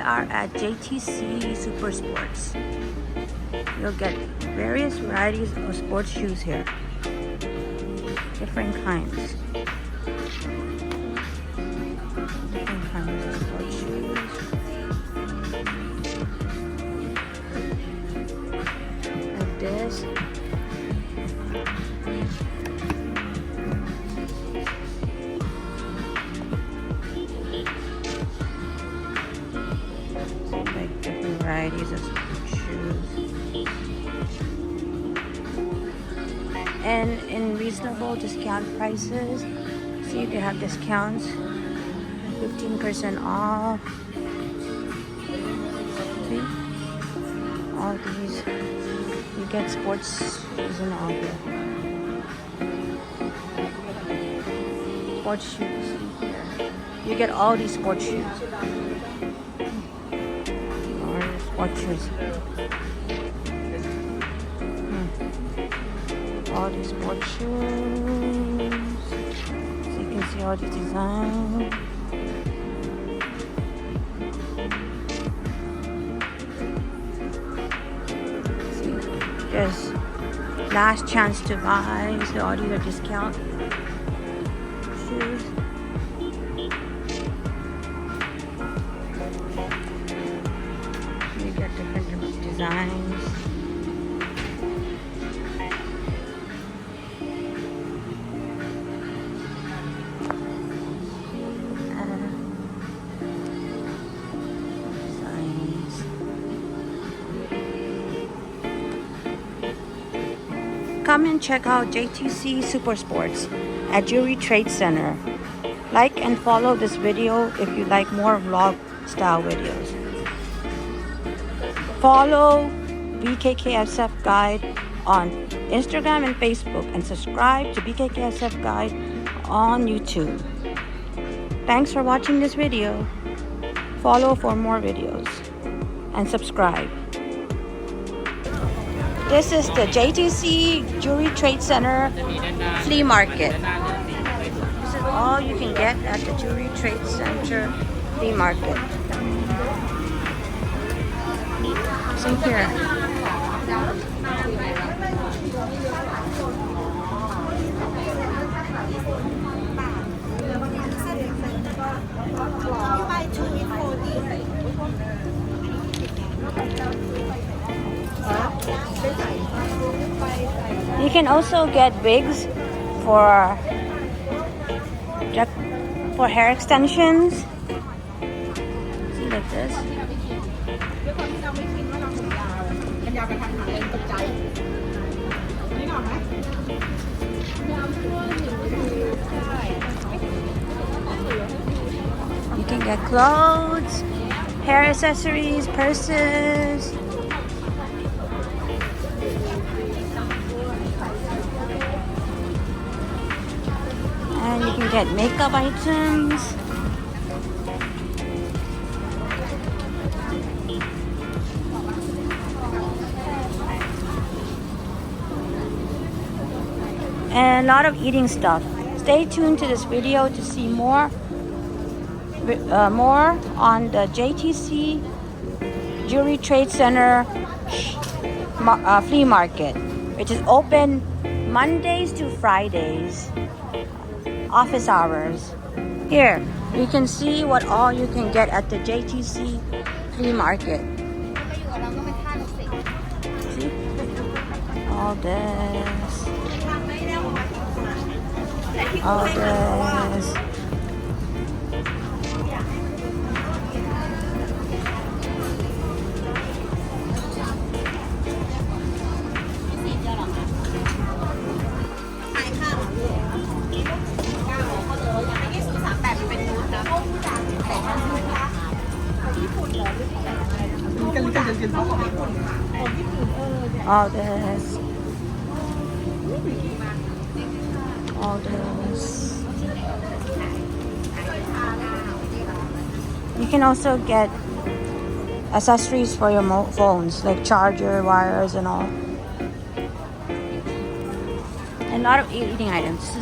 are at JTC Supersports. You'll get various varieties of sports shoes here. Different kinds. Different kinds of sports shoes. Like this. Varieties of shoes and in reasonable discount prices. See, they have discounts, 15% off. See, all these you get sports shoes and all here. Sports shoes here. You get all these sports shoes. Watches. All these sports shoes. So you can see all these designs. See, there's last chance to buy. So all these are discount shoes. Different designs. Designs. Come and check out JTC Supersports at Jewelry Trade Center. Like and follow this video if you like more vlog style videos. Follow bkksfguide on Instagram and Facebook and subscribe to bkksfguide on YouTube. Thanks for watching this video. Follow for more videos and subscribe. This is the JTC Jewelry Trade Center flea market. This is all you can get at the Jewelry Trade Center flea market. See here. You can also get wigs for hair extensions. See, like this. You can get clothes, hair accessories, purses. And you can get makeup items. And a lot of eating stuff. Stay tuned to this video to see more on the JTC Jewelry Trade Center flea market, which is open Mondays to Fridays, office hours. Here, you can see what all you can get at the JTC flea market. See? All this. All this. All this. All this. You can also get accessories for your phones, like charger, wires, and all. And a lot of eating items.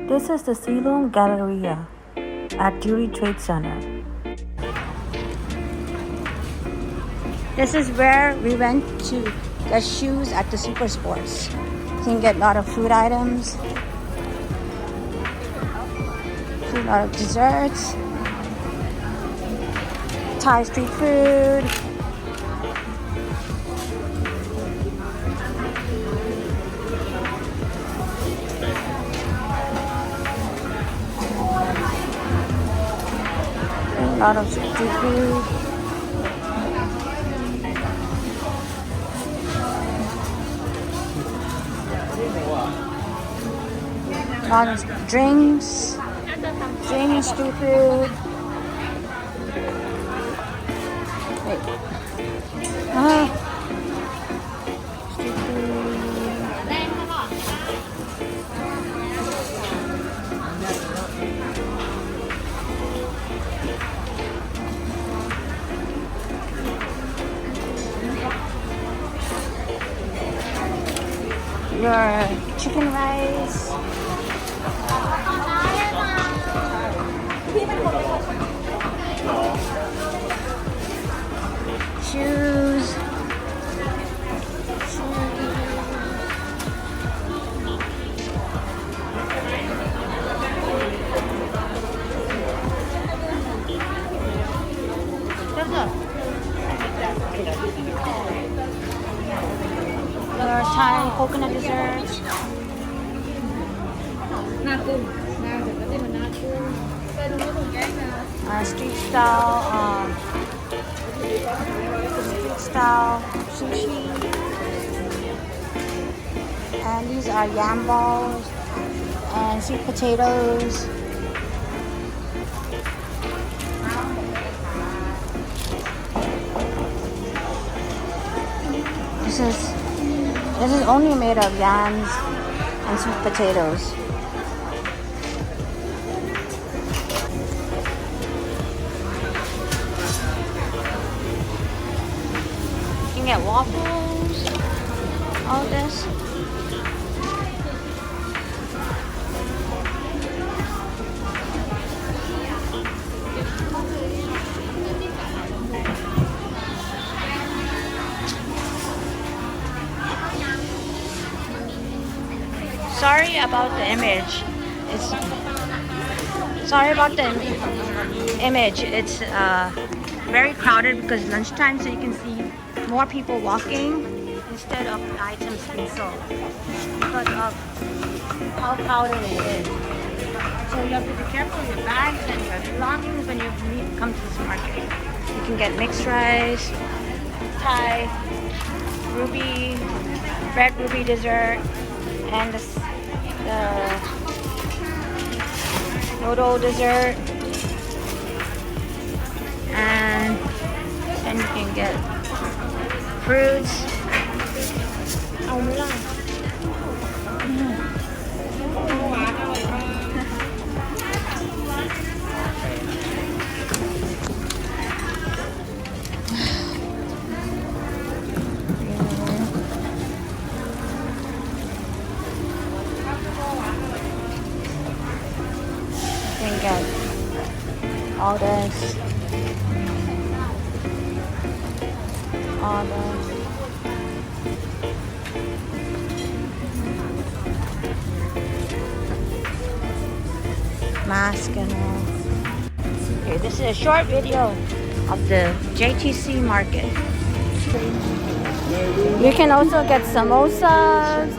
This is the Ceylon Galleria at Jewelry Trade Center. This is where we went to get shoes at the Supersports. You can get a lot of food items, a lot of desserts, Thai street food. A lot of street food. A lot of drinks, street food. Wait. Street food. Your chicken rice. Shoes. Your Thai coconut dessert. Street style sushi. And these are yam balls and sweet potatoes. This is only made of yams and sweet potatoes. You can get waffles, all this. Sorry about the image. Sorry about the image. It's very crowded because lunchtime, so you can see more people walking instead of items being sold because of how crowded it is. So you have to be careful with your bags and your belongings when you come to this market. You can get mixed rice, Thai, ruby, red ruby dessert, and the noodle dessert, and then you can get fruits. Get all this, mask and all. Here, this is a short video of the JTC market. You can also get samosas,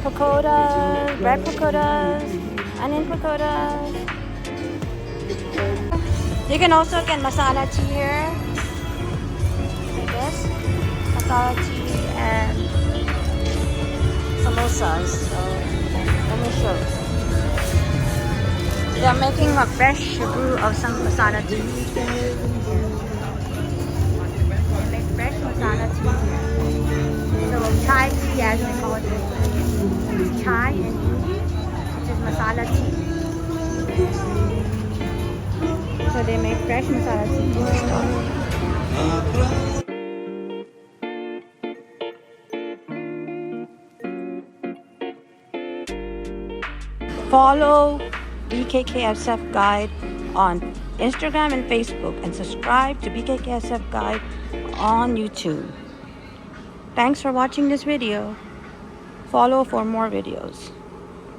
pakodas, bread pakodas, onion pakodas. You can also get masala tea here, like this, masala tea and samosas. So let me show you. They are making a fresh brew of some masala tea. They make fresh masala tea. So Thai tea, as they call it, Thai and tea, which is masala tea. So they make fresh masala tea and stuff. Follow bkksfguide on Instagram and Facebook, and subscribe to bkksfguide on YouTube. Thanks for watching this video. Follow for more videos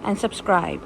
and subscribe.